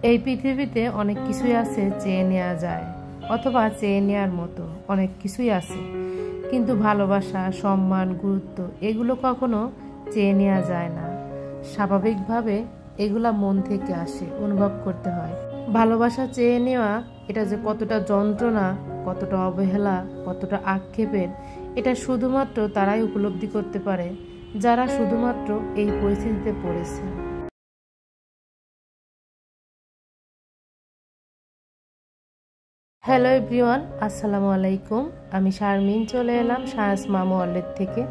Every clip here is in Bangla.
এই পৃথিবীতে অনেক কিছুই আছে চেয়ে নেওয়া যায় অথবা চেয়ে নেওয়ার মতো অনেক কিছুই আছে, কিন্তু ভালোবাসা, সম্মান, গুরুত্ব এগুলো কখনো চেয়ে নেওয়া যায় না। স্বাভাবিকভাবে এগুলা মন থেকে আসে, অনুভব করতে হয়। ভালোবাসা চেয়ে নেওয়া এটা যে কতটা যন্ত্রণা, কতটা অবহেলা, কতটা আক্ষেপের, এটা শুধুমাত্র তারাই উপলব্ধি করতে পারে যারা শুধুমাত্র এই পরিস্থিতিতে পড়েছে। হ্যালো এভরিওয়ান, আসসালামু আলাইকুম। আমি শারমিন চলে এলাম শায়াস মামু ওয়ার্ল্ড থেকে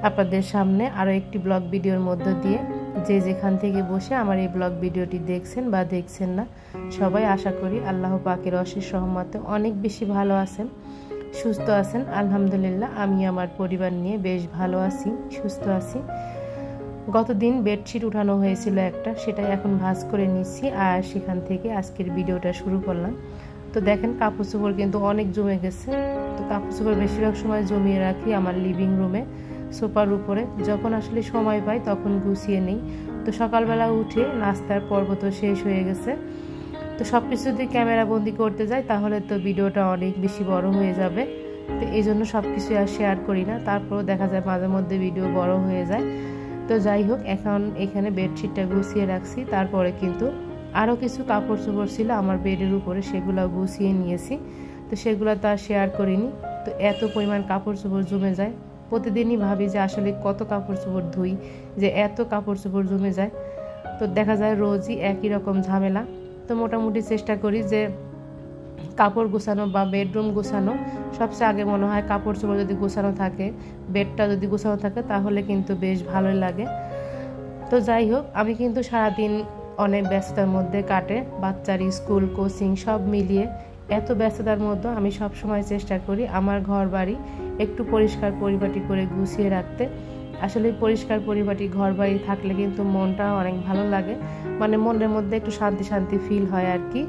আপনাদের সামনে আরও একটি ব্লগ ভিডিওর মধ্য দিয়ে। যে যেখান থেকে বসে আমার এই ব্লগ ভিডিওটি দেখছেন বা দেখছেন না, সবাই আশা করি আল্লাহ পাকের অশেষ রহমতে অনেক বেশি ভালো আছেন, সুস্থ আছেন। আলহামদুলিল্লাহ, আমি আমার পরিবার নিয়ে বেশ ভালো আছি, সুস্থ আছি। গতদিন বেডশিট উঠানো হয়েছিল একটা, সেটাই এখন ভাঁজ করে নিচ্ছি আর সেখান থেকে আজকের ভিডিওটা শুরু করলাম। তো দেখেন, কাপড় চোপড় কিন্তু অনেক জমে গেছে। তো কাপড় চোপড় বেশিরভাগ সময় জমিয়ে রাখি আমার লিভিং রুমে, সোফার উপরে। যখন আসলে সময় পাই তখন গুছিয়ে নিই। তো সকালবেলা উঠে নাস্তার পর্ব তো শেষ হয়ে গেছে। তো সব কিছু যদি ক্যামেরা বন্দি করতে যাই তাহলে তো ভিডিওটা অনেক বেশি বড় হয়ে যাবে। তো এই জন্য সব কিছু আর শেয়ার করি না। তারপরেও দেখা যায় মাঝে মধ্যে ভিডিও বড় হয়ে যায়। তো যাই হোক, এখন এখানে বেডশিটটা গুছিয়ে রাখছি। তারপরে কিন্তু আরও কিছু কাপড় চোপড় ছিল আমার বেডের উপরে, সেগুলো গুছিয়ে নিয়েছি। তো সেগুলো তো আর শেয়ার করিনি। তো এত পরিমাণ কাপড় চোপড় জমে যায়, প্রতিদিনই ভাবি যে আসলে কত কাপড় চোপড় ধুই যে এত কাপড় চোপড় জমে যায়। তো দেখা যায় রোজই একই রকম ঝামেলা। তো মোটামুটি চেষ্টা করি যে কাপড় গোছানো বা বেডরুম গোছানো, সবচেয়ে আগে মনে হয় কাপড় চোপড় যদি গোছানো থাকে, বেডটা যদি গোছানো থাকে তাহলে কিন্তু বেশ ভালোই লাগে। তো যাই হোক, আমি কিন্তু সারাদিন অনেক ব্যস্ততার মধ্যে কাটে, বাচ্চার স্কুল, কোচিং সব মিলিয়ে। এত ব্যস্ততার মধ্যে আমি সব সময় চেষ্টা করি আমার ঘর বাড়ি একটু পরিষ্কার পরিপাটি করে গুছিয়ে রাখতে। আসলে পরিষ্কার পরিপাটি ঘর বাড়ি থাকলে কিন্তু মনটা অনেক ভালো লাগে, মানে মনের মধ্যে একটু শান্তি শান্তি ফিল হয় আর কি।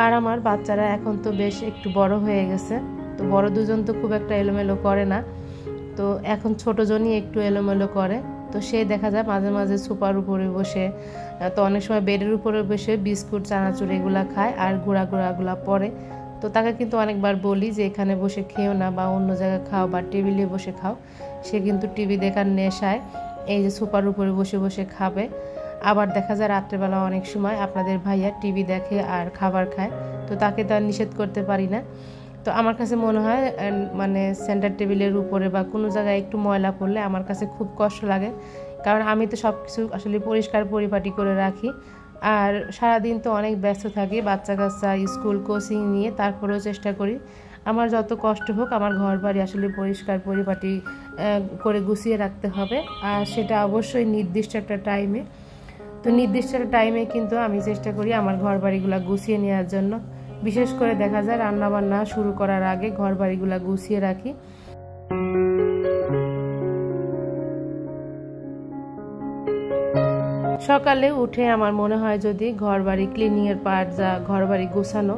আর আমার বাচ্চারা এখন তো বেশ একটু বড় হয়ে গেছে। তো বড় দুজন তো খুব একটা এলোমেলো করে না, তো এখন ছোট জনই একটু এলোমেলো করে। তো সে দেখা যায় মাঝে মাঝে সোফার উপরে বসে, তো অনেক সময় বেডের উপরে বসে বিস্কুট, চানাচুর এগুলা খায় আর গুঁড়াগুলা পরে। তো তাকে কিন্তু অনেকবার বলি যে এখানে বসে খেও না, বা অন্য জায়গায় খাও, বা টেবিলে বসে খাও। সে কিন্তু টিভি দেখার নেশায় এই যে সোফার উপরে বসে বসে খাবে। আবার দেখা যায় রাত্রেবেলা অনেক সময় আপনাদের ভাইয়া টিভি দেখে আর খাবার খায়। তো তাকে তো আর নিষেধ করতে পারি না। তো আমার কাছে মনে হয় মানে সেন্টার টেবিলের উপরে বা কোনো জায়গায় একটু ময়লা পড়লে আমার কাছে খুব কষ্ট লাগে, কারণ আমি তো সব কিছু আসলে পরিষ্কার পরিপাটি করে রাখি। আর সারাদিন তো অনেক ব্যস্ত থাকি বাচ্চা কাচ্চা, স্কুল, কোচিং নিয়ে। তারপরেও চেষ্টা করি আমার যত কষ্ট হোক আমার ঘর বাড়ি আসলে পরিষ্কার পরিপাটি করে গুছিয়ে রাখতে হবে। আর সেটা অবশ্যই নির্দিষ্ট একটা টাইমে। তো নির্দিষ্ট একটা টাইমে কিন্তু আমি চেষ্টা করি আমার ঘর বাড়িগুলো গুছিয়ে নেওয়ার জন্য। বিশেষ করে দেখা যায় রান্নাবান্না শুরু করার আগে ঘর বাড়িগুলো গুছিয়ে রাখি। সকালে উঠে আমার মনে হয় যদি ঘর বাড়ি ক্লিনিংয়ের পার্ট, যা ঘর বাড়ি গোছানো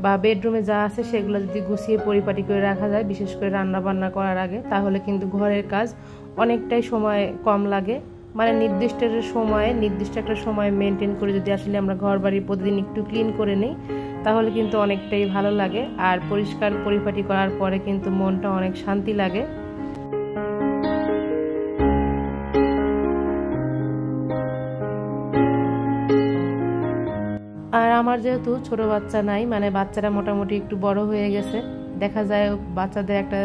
বা বেডরুমে যা আছে সেগুলো যদি গুছিয়ে পরিপাটি করে রাখা যায়, বিশেষ করে রান্নাবান্না করার আগে, তাহলে কিন্তু ঘরের কাজ অনেকটাই সময় কম লাগে। মানে নির্দিষ্ট একটা সময় মেনটেন করে যদি আসলে আমরা ঘর বাড়ি প্রতিদিন একটু ক্লিন করে নিই তাহলে কিন্তু অনেকটাই ভালো লাগে। আর পরিষ্কার পরিপাটি করার পরে কিন্তু মনটা অনেক শান্তি লাগে। আর আমার যেহেতু ছোট বাচ্চা নাই, মানে বাচ্চারা মোটামুটি একটু বড় হয়ে গেছে, দেখা যায় বাচ্চাদের একটা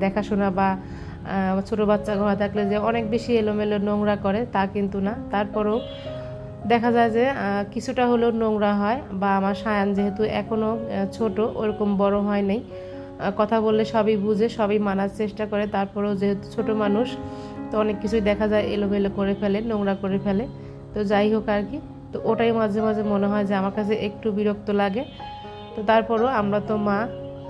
দেখাশোনা বা ছোট বাচ্চা ঘরে থাকলে যে অনেক বেশি এলোমেলো নোংরা করে তা কিন্তু না। তারপরেও দেখা যায় যে কিছুটা হলেও নোংরা হয়। বা আমার সায়ান যেহেতু এখনও ছোট, ওরকম বড় হয় নাই, কথা বললে সবই বুঝে, সবই মানার চেষ্টা করে। তারপরেও যেহেতু ছোট মানুষ, তো অনেক কিছুই দেখা যায় এলোমেলো করে ফেলে, নোংরা করে ফেলে। তো যাই হোক আর কি, তো ওটাই মাঝে মাঝে মনে হয় যে আমার কাছে একটু বিরক্ত লাগে। তো তারপরও আমরা তো মা,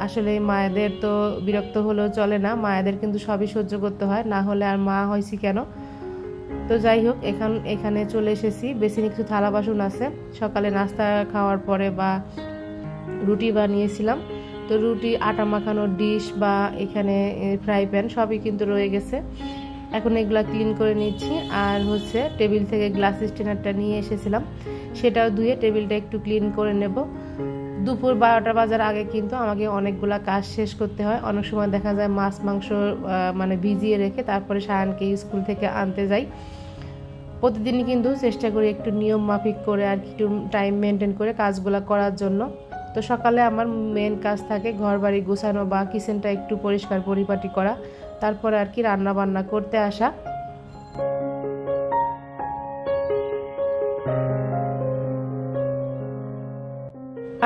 আসলে মায়েদের তো বিরক্ত হলেও চলে না, মায়েদের কিন্তু সবই সহ্য করতে হয়, না হলে আর মা হয়েছি কেন। তো যাই হোক, এখানে চলে এসেছি। বেসিনে কিছু থালা বাসন আছে, সকালে নাস্তা খাওয়ার পরে বা রুটি বানিয়েছিলাম, তো রুটি, আটা মাখানোর ডিশ বা এখানে ফ্রাই প্যান সবই কিন্তু রয়ে গেছে। এখন এগুলা ক্লিন করে নিচ্ছি। আর হচ্ছে টেবিল থেকে গ্লাস স্টেনারটা নিয়ে এসেছিলাম, সেটাও ধুয়ে টেবিলটা একটু ক্লিন করে নেব। দুপুর 12টা বাজার আগে কিন্তু আমাকে অনেকগুলা কাজ শেষ করতে হয়। অনেক সময় দেখা যায় মাছ মাংস মানে ভিজিয়ে রেখে তারপরে সায়ানকে স্কুল থেকে আনতে যাই। প্রতিদিনই কিন্তু চেষ্টা করি একটু নিয়ম মাফিক করে আর একটু টাইম মেনটেন করে কাজগুলো করার জন্য। তো সকালে আমার মেন কাজ থাকে ঘর বাড়ি গোছানো বা কিচেনটা একটু পরিষ্কার পরিপাটি করা, তারপরে আর কি রান্না বান্না করতে আসা।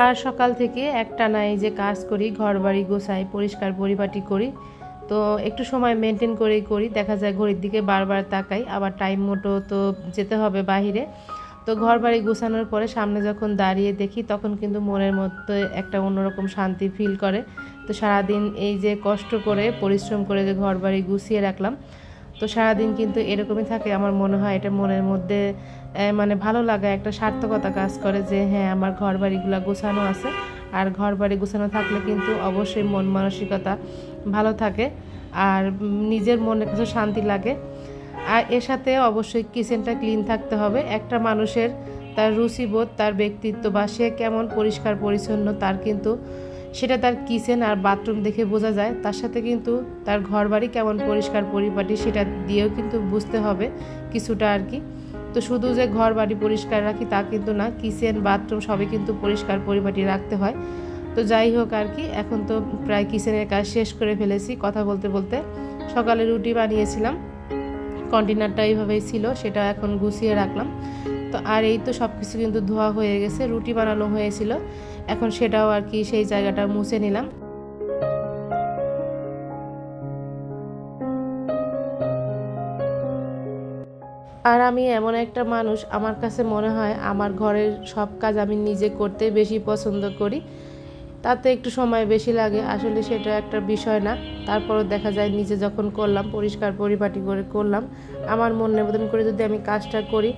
আর সকাল থেকে একটানা এই যে কাজ করি, ঘর বাড়ি গোছাই, পরিষ্কার পরিপাটি করি। তো একটু সময় মেনটেন করেই করি। দেখা যায় ঘড়ির দিকে বারবার তাকাই, আবার টাইম মতো তো যেতে হবে বাহিরে। তো ঘর বাড়ি গোছানোর পরে সামনে যখন দাঁড়িয়ে দেখি তখন কিন্তু মনের মধ্যে একটা অন্যরকম শান্তি ফিল করে। তো সারাদিন এই যে কষ্ট করে পরিশ্রম করে যে ঘর বাড়ি গুছিয়ে রাখলাম, তো সারাদিন কিন্তু এরকমই থাকে। আমার মনে হয় এটা মনের মধ্যে মানে ভালো লাগা, একটা সার্থকতা কাজ করে যে হ্যাঁ আমার ঘর বাড়িগুলো গোছানো আছে। আর ঘর বাড়ি গোছানো থাকলে কিন্তু অবশ্যই মন মানসিকতা ভালো থাকে আর নিজের মনে কিছু শান্তি লাগে। আর এর সাথে অবশ্যই কিচেনটা ক্লিন থাকতে হবে। একটা মানুষের তার রুচিবোধ, তার ব্যক্তিত্ব বা সে কেমন পরিষ্কার পরিচ্ছন্ন তার কিন্তু সেটা তার কিচেন আর বাথরুম দেখে বোঝা যায়। তার সাথে কিন্তু তার ঘর বাড়ি কেমন পরিষ্কার পরিপাটি সেটা দিয়েও কিন্তু বুঝতে হবে কিছুটা আর কি। তো শুধু যে ঘর বাড়ি পরিষ্কার রাখি তা কিন্তু না, কিচেন বাথরুম সবই কিন্তু পরিষ্কার পরিপাটি রাখতে হয়। তো যাই হোক আর কি, এখন তো প্রায় কিচেনের কাজ শেষ করে ফেলেছি কথা বলতে বলতে। সকালে রুটি বানিয়েছিলাম, কন্টেনারটা এইভাবেই ছিল, সেটা এখন গুছিয়ে রাখলাম। তো আর এই তো সব কিছু কিন্তু ধোয়া হয়ে গেছে, রুটি বানানো হয়েছিল, এখন সেটাও আর কি সেই জায়গাটা মুছে নিলাম। আর আমি এমন একটা মানুষ, আমার কাছে মনে হয় আমার ঘরের সব কাজ আমি নিজে করতে বেশি পছন্দ করি। তাতে একটু সময় বেশি লাগে, আসলে সেটা একটা বিষয় না। তারপরও দেখা যায় নিজে যখন করলাম, পরিষ্কার পরিপাটি করে করলাম, আমার মন নিবেদন করে যদি আমি কাজটা করি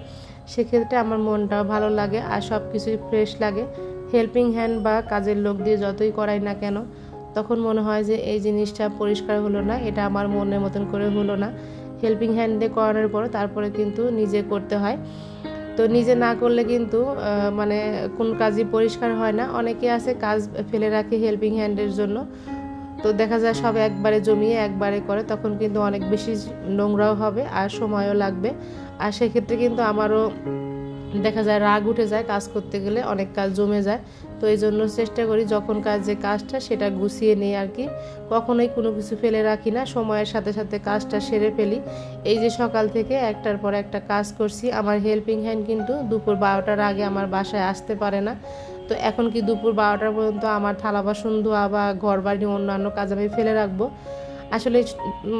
সেক্ষেত্রে আমার মনটাও ভালো লাগে আর সব কিছুই ফ্রেশ লাগে। হেল্পিং হ্যান্ড বা কাজের লোক দিয়ে যতই করাই না কেন, তখন মনে হয় যে এই জিনিসটা পরিষ্কার হলো না, এটা আমার মনের মতন করে হলো না। হেল্পিং হ্যান্ড দিয়ে করানোর পর তারপরে কিন্তু নিজে করতে হয়। তো নিজে না করলে কিন্তু মানে কোন কাজই পরিষ্কার হয় না। অনেকে আছে কাজ ফেলে রাখে হেল্পিং হ্যান্ডের জন্য, তো দেখা যায় সব একবারে জমিয়ে একবারে করে, তখন কিন্তু অনেক বেশি নোংরাও হবে আর সময়ও লাগবে। আর সেক্ষেত্রে কিন্তু আমারও দেখা যায় রাগ উঠে যায়, কাজ করতে গেলে অনেক কাজ জমে যায়। তো এই জন্য চেষ্টা করি যখন যে কাজটা সেটা গুছিয়ে নিই আর কি, কখনোই কোনো কিছু ফেলে রাখি না, সময়ের সাথে সাথে কাজটা সেরে ফেলি। এই যে সকাল থেকে একটার পর একটা কাজ করছি, আমার হেল্পিং হ্যান্ড কিন্তু দুপুর 12টার আগে আমার বাসায় আসতে পারে না। তো এখন কি দুপুর 12টা পর্যন্ত আমার থালা বাসন ধোয়া বা ঘর বাড়ি অন্যান্য কাজ আমি ফেলে রাখবো? আসলে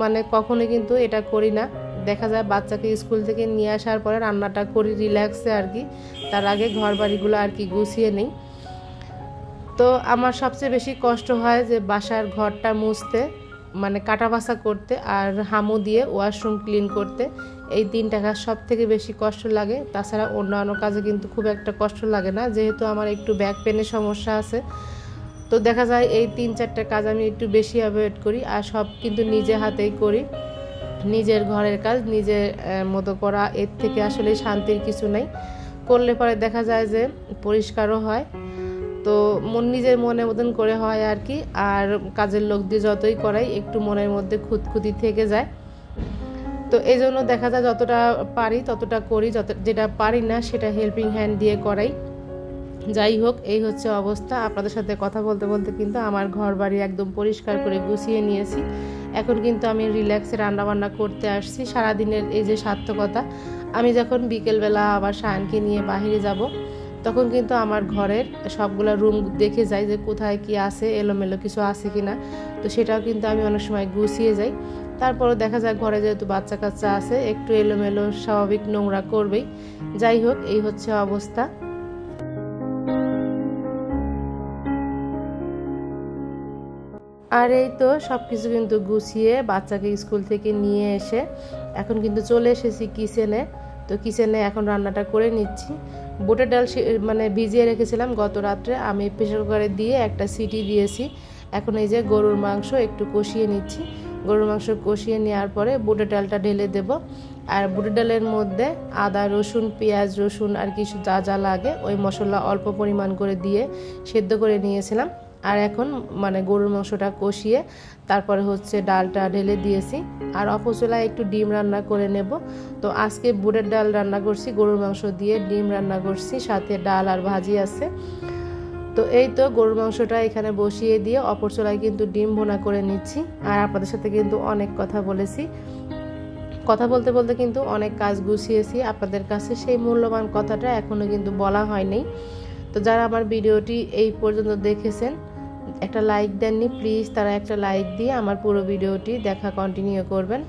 মানে কখনোই কিন্তু এটা করি না। দেখা যায় বাচ্চাকে স্কুল থেকে নিয়ে আসার পরে রান্নাটা করি রিল্যাক্সে আর কি, তার আগে ঘর বাড়িগুলো আর কি গুছিয়ে নিই। তো আমার সবচেয়ে বেশি কষ্ট হয় যে বাসার ঘরটা মুছতে, মানে কাটা বাছা করতে আর হামু দিয়ে ওয়াশরুম ক্লিন করতে। এই 3টা কাজ সব থেকে বেশি কষ্ট লাগে। তাছাড়া অন্যান্য কাজে কিন্তু খুব একটা কষ্ট লাগে না, যেহেতু আমার একটু ব্যাক পেনের সমস্যা আছে। তো দেখা যায় এই 3-4টা কাজ আমি একটু বেশি অ্যাভয়েড করি আর সব কিন্তু নিজে হাতেই করি। নিজের ঘরের কাজ নিজের মতো করা, এর থেকে আসলে শান্তির কিছু নেই। করলে পরে দেখা যায় যে পরিষ্কারও হয়, তো নিজের মনের মতন করে হয় আর কি। আর কাজের লোক দিয়ে যতই করাই একটু মনের মধ্যে খুঁতখুঁতি থেকে যায়। তো এই জন্য দেখা যায় যতটা পারি ততটা করি, যেটা পারি না সেটা হেল্পিং হ্যান্ড দিয়ে করাই। যাই হোক, এই হচ্ছে অবস্থা। আপনাদের সাথে কথা বলতে বলতে কিন্তু আমার ঘর বাড়ি একদম পরিষ্কার করে গুছিয়ে নিয়েছি। এখন কিন্তু আমি রিল্যাক্সে রান্নাবান্না করতে আসছি। সারাদিনের এই যে সার্থকতা, আমি যখন বিকেলবেলা আবার সায়ানকে নিয়ে বাহিরে যাব তখন কিন্তু আমার ঘরের সবগুলো রুম দেখে যাই যে কোথায় কি আছে, এলোমেলো কিছু আছে কিনা। তো সেটাও কিন্তু আমি অনেক সময় গুছিয়ে যাই। তারপরও দেখা যায় ঘরে যেহেতু বাচ্চা কাচ্চা আছে, একটু এলোমেলো স্বাভাবিক নোংরা করবেই। যাই হোক, এই হচ্ছে অবস্থা। আর এই তো সব কিছু কিন্তু গুছিয়ে বাচ্চাকে স্কুল থেকে নিয়ে এসে এখন কিন্তু চলে এসেছি কিচেনে। তো কিচেনে এখন রান্নাটা করে নিচ্ছি। বুটের ডাল মানে ভিজিয়ে রেখেছিলাম গত রাত্রে, আমি প্রেসার কুকারে দিয়ে একটা সিটি দিয়েছি। এখন এই যে গরুর মাংস একটু কষিয়ে নিচ্ছি। গরুর মাংস কষিয়ে নেওয়ার পরে বুটের ডালটা ঢেলে দেব। আর বুটের ডালের মধ্যে আদা রসুন পেঁয়াজ রসুন আর কিছু যা যা লাগে ওই মশলা অল্প পরিমাণ করে দিয়ে সেদ্ধ করে নিয়েছিলাম। আর এখন মানে গরুর মাংসটা কষিয়ে তারপরে হচ্ছে ডালটা ঢেলে দিয়েছি। আর অপচলায় একটু ডিম রান্না করে নেব। তো আজকে বুটের ডাল রান্না করছি, গরুর মাংস দিয়ে ডিম রান্না করছি, সাথে ডাল আর ভাজি আছে। তো এই তো গরুর মাংসটা এখানে বসিয়ে দিয়ে অপর চুলায় কিন্তু ডিম ভুনা করে নিচ্ছি। আর আপনাদের সাথে কিন্তু অনেক কথা বলেছি, কথা বলতে বলতে কিন্তু অনেক কাজ গুছিয়েছি। আপনাদের কাছে সেই মূল্যবান কথাটা এখনও কিন্তু বলা হয়নি। তো যারা আমার ভিডিওটি এই পর্যন্ত দেখেছেন একটা লাইক দেননি, প্লিজ তারা একটা লাইক দিয়ে আমার পুরো ভিডিওটি দেখা কন্টিনিউ করবেন।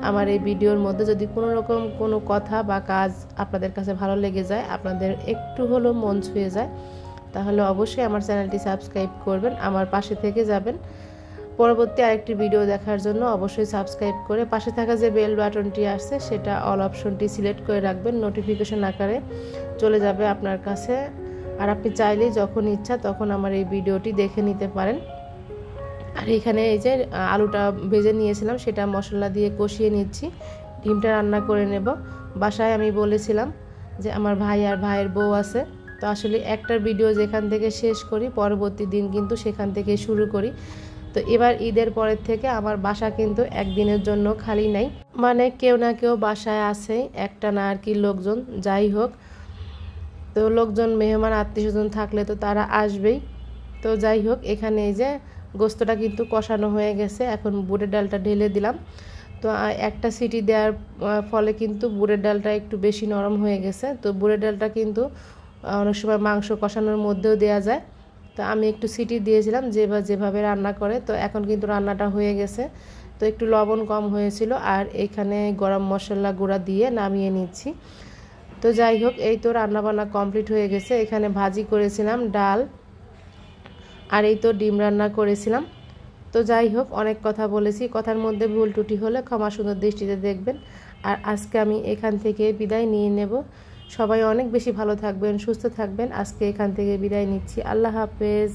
আমার এই ভিডিওর মধ্যে যদি কোনো রকম কোনো কথা বা কাজ আপনাদের কাছে ভালো লেগে যায়, আপনাদের একটু হলেও মন ছুঁয়ে যায়, তাহলে অবশ্যই আমার চ্যানেলটি সাবস্ক্রাইব করবেন, আমার পাশে থেকে যাবেন। পরবর্তী আরেকটি ভিডিও দেখার জন্য অবশ্যই সাবস্ক্রাইব করে পাশে থাকা যে বেল বাটনটি আসছে সেটা অল অপশনটি সিলেক্ট করে রাখবেন, নোটিফিকেশন আকারে চলে যাবে আপনার কাছে। আর আপনি চাইলেই যখন ইচ্ছা তখন আমার এই ভিডিওটি দেখে নিতে পারেন। আর এখানে এই যে আলুটা ভেজে নিয়েছিলাম সেটা মশলা দিয়ে কষিয়ে নিচ্ছি, ডিমটা রান্না করে নেব। বাসায় আমি বলেছিলাম যে আমার ভাই আর ভাইয়ের বউ আছে, তো আসলে একটার ভিডিও যেখান থেকে শেষ করি পরবর্তী দিন কিন্তু সেখান থেকে শুরু করি। তো এবার ঈদের পরের থেকে আমার বাসা কিন্তু একদিনের জন্য খালি নাই, মানে কেউ না কেউ বাসায় আছে, একটা না আর কি লোকজন, যাই হোক। তো লোকজন মেহমান আত্মীয় স্বজন থাকলে তো তারা আসবেই। তো যাই হোক, এখানে এই যে গোস্তটা কিন্তু কষানো হয়ে গেছে, এখন বুটের ডালটা ঢেলে দিলাম। তো একটা সিটি দেওয়ার ফলে কিন্তু বুটের ডালটা একটু বেশি নরম হয়ে গেছে। তো বুটের ডালটা কিন্তু অনেক সময় মাংস কষানোর মধ্যেও দেওয়া যায়। তো আমি একটু সিটি দিয়েছিলাম যেভাবে রান্না করে। তো এখন কিন্তু রান্নাটা হয়ে গেছে। তো একটু লবণ কম হয়েছিল। আর এখানে গরম মশলা গুঁড়া দিয়ে নামিয়ে নিচ্ছি। তো যাই হোক, এই তো রান্নাবান্না কমপ্লিট হয়ে গেছে। এখানে ভাজি করেছিলাম, ডাল, আর এই তো ডিম রান্না করেছিলাম। তো যাই হোক, অনেক কথা বলেছি, কথার মধ্যে ভুল ত্রুটি হলে ক্ষমা সুন্দর দৃষ্টিতে দেখবেন। আর আজকে আমি এখান থেকে বিদায় নিয়ে নেব। সবাই অনেক বেশি ভালো থাকবেন, সুস্থ থাকবেন। আজকে এখান থেকে বিদায় নিচ্ছি। আল্লাহ হাফেজ।